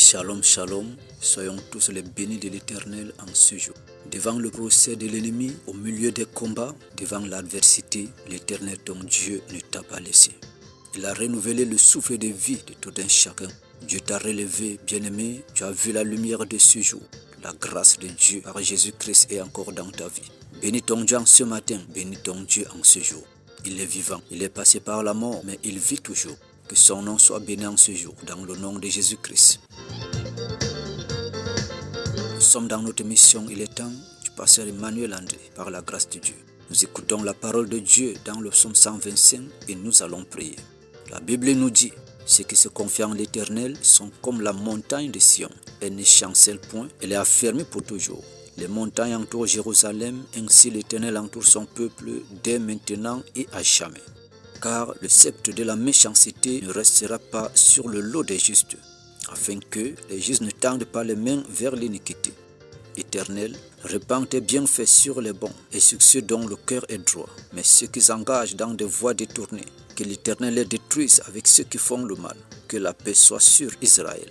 Shalom, shalom, soyons tous les bénis de l'Éternel en ce jour. Devant le procès de l'ennemi, au milieu des combats, devant l'adversité, l'Éternel ton Dieu ne t'a pas laissé. Il a renouvelé le souffle de vie de tout un chacun. Dieu t'a relevé, bien-aimé, tu as vu la lumière de ce jour. La grâce de Dieu par Jésus-Christ est encore dans ta vie. Bénis ton Dieu en ce matin, bénis ton Dieu en ce jour. Il est vivant, il est passé par la mort, mais il vit toujours. Que son nom soit béni en ce jour, dans le nom de Jésus-Christ. Nous sommes dans notre mission, il est temps du pasteur Emmanuel André, par la grâce de Dieu. Nous écoutons la parole de Dieu dans le psaume 125 et nous allons prier. La Bible nous dit, ceux qui se confient en l'Éternel sont comme la montagne de Sion. Elle ne chancelle point, elle est affermie pour toujours. Les montagnes entourent Jérusalem, ainsi l'Éternel entoure son peuple dès maintenant et à jamais. Car le sceptre de la méchanceté ne restera pas sur le lot des justes, afin que les justes ne tendent pas les mains vers l'iniquité. Éternel, répands tes bienfaits sur les bons et sur ceux dont le cœur est droit, mais ceux qui s'engagent dans des voies détournées, que l'Éternel les détruise avec ceux qui font le mal, que la paix soit sur Israël.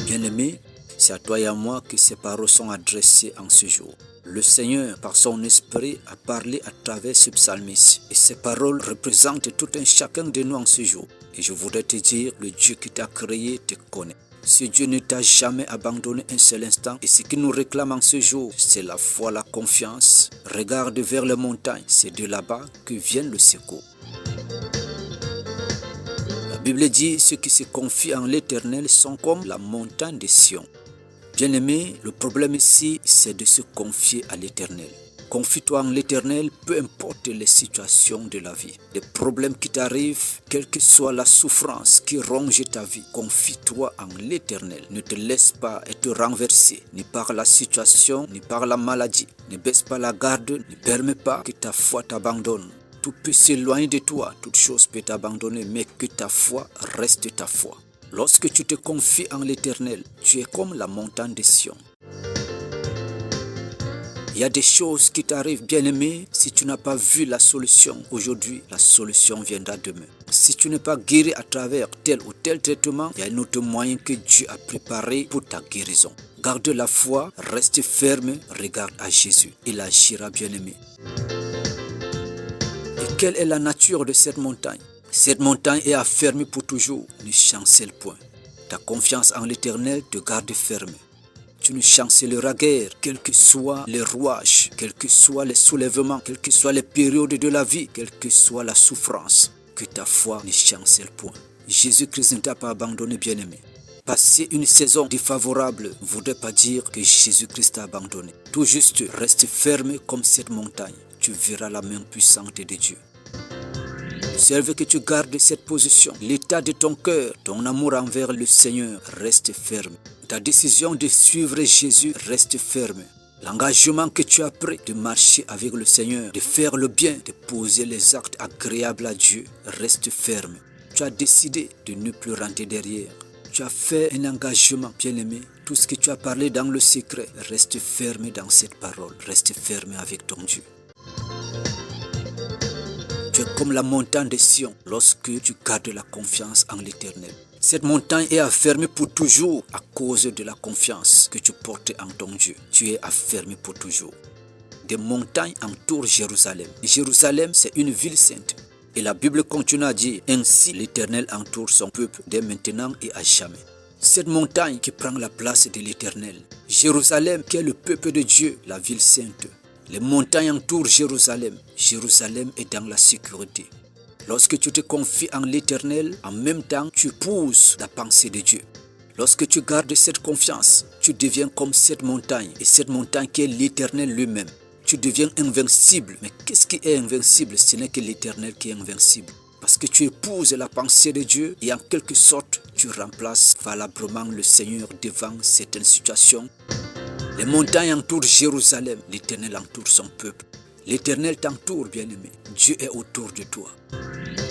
Bien-aimé, c'est à toi et à moi que ces paroles sont adressées en ce jour. Le Seigneur, par son esprit, a parlé à travers ce psalmiste. Et ces paroles représentent tout un chacun de nous en ce jour. Et je voudrais te dire, le Dieu qui t'a créé te connaît. Ce Dieu ne t'a jamais abandonné un seul instant. Et ce qui nous réclame en ce jour, c'est la foi, la confiance. Regarde vers les montagnes, c'est de là-bas que vient le secours. La Bible dit, ceux qui se confient en l'Éternel sont comme la montagne de Sion. Bien-aimé, le problème ici, c'est de se confier à l'Éternel. Confie-toi en l'Éternel, peu importe les situations de la vie. Les problèmes qui t'arrivent, quelle que soit la souffrance qui ronge ta vie, confie-toi en l'Éternel. Ne te laisse pas être renversé, ni par la situation, ni par la maladie. Ne baisse pas la garde, ne permets pas que ta foi t'abandonne. Tout peut s'éloigner de toi, toute chose peut t'abandonner, mais que ta foi reste ta foi. Lorsque tu te confies en l'Éternel, tu es comme la montagne de Sion. Il y a des choses qui t'arrivent, bien-aimé. Si tu n'as pas vu la solution aujourd'hui, la solution viendra demain. Si tu n'es pas guéri à travers tel ou tel traitement, il y a un autre moyen que Dieu a préparé pour ta guérison. Garde la foi, reste ferme, regarde à Jésus. Il agira, bien-aimé. Et quelle est la nature de cette montagne? Cette montagne est affermie pour toujours, ne chancelle point. Ta confiance en l'Éternel te garde ferme. Tu ne chancelleras guère, quels que soient les rouages, quels que soient les soulèvements, quelles que soient les périodes de la vie, quelle que soit la souffrance, que ta foi ne chancelle point. Jésus-Christ ne t'a pas abandonné, bien-aimé. Passer une saison défavorable ne voudrait pas dire que Jésus-Christ t'a abandonné. Tout juste, reste ferme comme cette montagne. Tu verras la main puissante de Dieu. Observe que tu gardes cette position. L'état de ton cœur, ton amour envers le Seigneur reste ferme. Ta décision de suivre Jésus reste ferme. L'engagement que tu as pris de marcher avec le Seigneur, de faire le bien, de poser les actes agréables à Dieu, reste ferme. Tu as décidé de ne plus rentrer derrière. Tu as fait un engagement, bien-aimé. Tout ce que tu as parlé dans le secret, reste ferme dans cette parole. Reste ferme avec ton Dieu. Tu es comme la montagne de Sion lorsque tu gardes la confiance en l'Éternel. Cette montagne est affermie pour toujours à cause de la confiance que tu portes en ton Dieu. Tu es affermie pour toujours. Des montagnes entourent Jérusalem. Jérusalem, c'est une ville sainte. Et la Bible continue à dire, ainsi l'Éternel entoure son peuple dès maintenant et à jamais. Cette montagne qui prend la place de l'Éternel. Jérusalem qui est le peuple de Dieu, la ville sainte. Les montagnes entourent Jérusalem. Jérusalem est dans la sécurité. Lorsque tu te confies en l'Éternel, en même temps, tu épouses la pensée de Dieu. Lorsque tu gardes cette confiance, tu deviens comme cette montagne. Et cette montagne qui est l'Éternel lui-même. Tu deviens invincible. Mais qu'est-ce qui est invincible? Ce n'est que l'Éternel qui est invincible. Parce que tu épouses la pensée de Dieu et en quelque sorte, tu remplaces valablement le Seigneur devant certaines situations. Les montagnes entourent Jérusalem, l'Éternel entoure son peuple. L'Éternel t'entoure, bien-aimé. Dieu est autour de toi.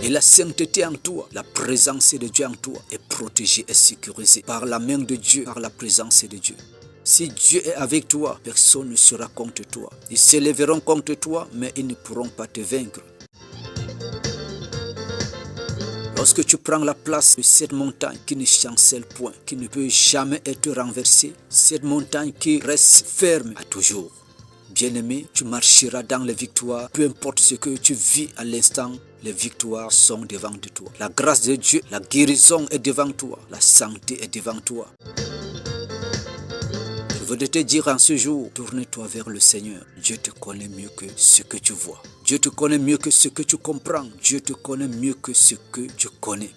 Et la sainteté en toi, la présence de Dieu en toi est protégée et sécurisée par la main de Dieu, par la présence de Dieu. Si Dieu est avec toi, personne ne sera contre toi. Ils s'élèveront contre toi, mais ils ne pourront pas te vaincre. Lorsque tu prends la place de cette montagne qui ne chancelle point, qui ne peut jamais être renversée, cette montagne qui reste ferme à toujours. Bien-aimé, tu marcheras dans les victoires, peu importe ce que tu vis à l'instant, les victoires sont devant de toi. La grâce de Dieu, la guérison est devant toi, la santé est devant toi. Je voudrais te dire en ce jour, tourne-toi vers le Seigneur. Dieu te connaît mieux que ce que tu vois. Dieu te connaît mieux que ce que tu comprends. Dieu te connaît mieux que ce que tu connais.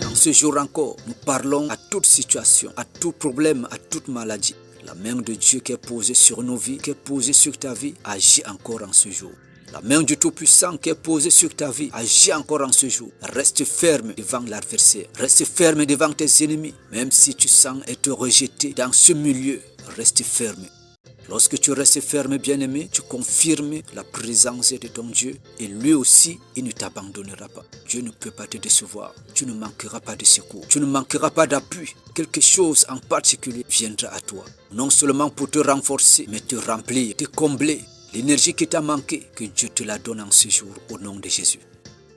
En ce jour encore, nous parlons à toute situation, à tout problème, à toute maladie. La main de Dieu qui est posée sur nos vies, qui est posée sur ta vie, agit encore en ce jour. La main du Tout-Puissant qui est posée sur ta vie, agit encore en ce jour. Reste ferme devant l'adversaire. Reste ferme devant tes ennemis. Même si tu sens être rejeté dans ce milieu, reste ferme. Lorsque tu restes ferme, bien-aimé, tu confirmes la présence de ton Dieu et lui aussi, il ne t'abandonnera pas. Dieu ne peut pas te décevoir. Tu ne manqueras pas de secours. Tu ne manqueras pas d'appui. Quelque chose en particulier viendra à toi. Non seulement pour te renforcer, mais te remplir, te combler. L'énergie qui t'a manqué, que Dieu te la donne en ce jour au nom de Jésus.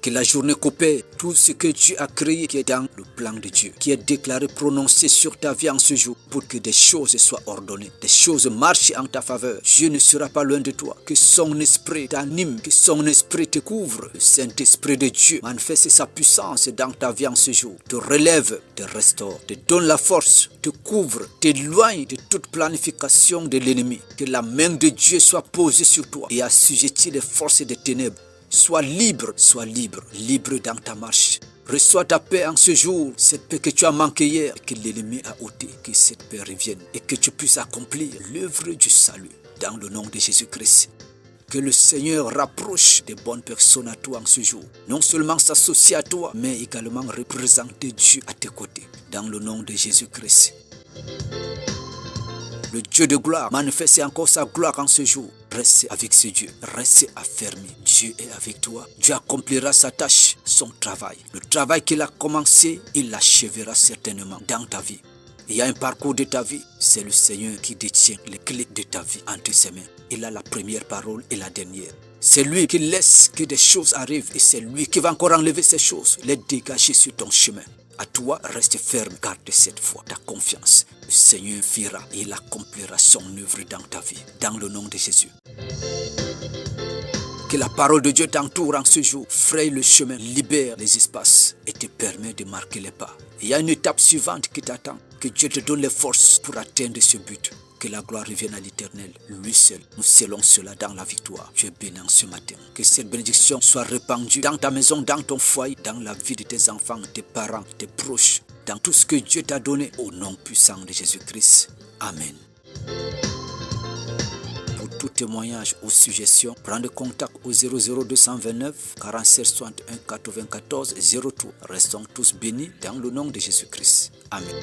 Que la journée coopère tout ce que Dieu a créé qui est dans le plan de Dieu, qui est déclaré, prononcé sur ta vie en ce jour, pour que des choses soient ordonnées, des choses marchent en ta faveur. Dieu ne sera pas loin de toi. Que son esprit t'anime, que son esprit te couvre. Le Saint-Esprit de Dieu manifeste sa puissance dans ta vie en ce jour, te relève, te restaure, te donne la force, te couvre, t'éloigne de toute planification de l'ennemi. Que la main de Dieu soit posée sur toi et assujettit les forces des ténèbres. Sois libre libre dans ta marche. Reçois ta paix en ce jour, cette paix que tu as manquée hier, que l'ennemi a ôtée, que cette paix revienne et que tu puisses accomplir l'œuvre du salut dans le nom de Jésus-Christ. Que le Seigneur rapproche des bonnes personnes à toi en ce jour. Non seulement s'associer à toi, mais également représenter Dieu à tes côtés dans le nom de Jésus-Christ. Le Dieu de gloire manifeste encore sa gloire en ce jour. Reste avec ce Dieu, reste affermi. Dieu est avec toi. Dieu accomplira sa tâche, son travail. Le travail qu'il a commencé, il l'achèvera certainement dans ta vie. Il y a un parcours de ta vie, c'est le Seigneur qui détient les clés de ta vie entre ses mains. Il a la première parole et la dernière. C'est lui qui laisse que des choses arrivent et c'est lui qui va encore enlever ces choses, les dégager sur ton chemin. À toi, reste ferme, garde cette foi, ta confiance. Le Seigneur fera et il accomplira son œuvre dans ta vie, dans le nom de Jésus. Que la parole de Dieu t'entoure en ce jour, fraye le chemin, libère les espaces et te permet de marquer les pas. Il y a une étape suivante qui t'attend, que Dieu te donne les forces pour atteindre ce but. Que la gloire revienne à l'Éternel, lui seul. Nous scellons cela dans la victoire. Tu es béni ce matin. Que cette bénédiction soit répandue dans ta maison, dans ton foyer, dans la vie de tes enfants, tes parents, tes proches, dans tout ce que Dieu t'a donné au nom puissant de Jésus-Christ. Amen. Pour tout témoignage ou suggestion, prends contact au 00229 47 61 94 03. Restons tous bénis dans le nom de Jésus-Christ. Amen.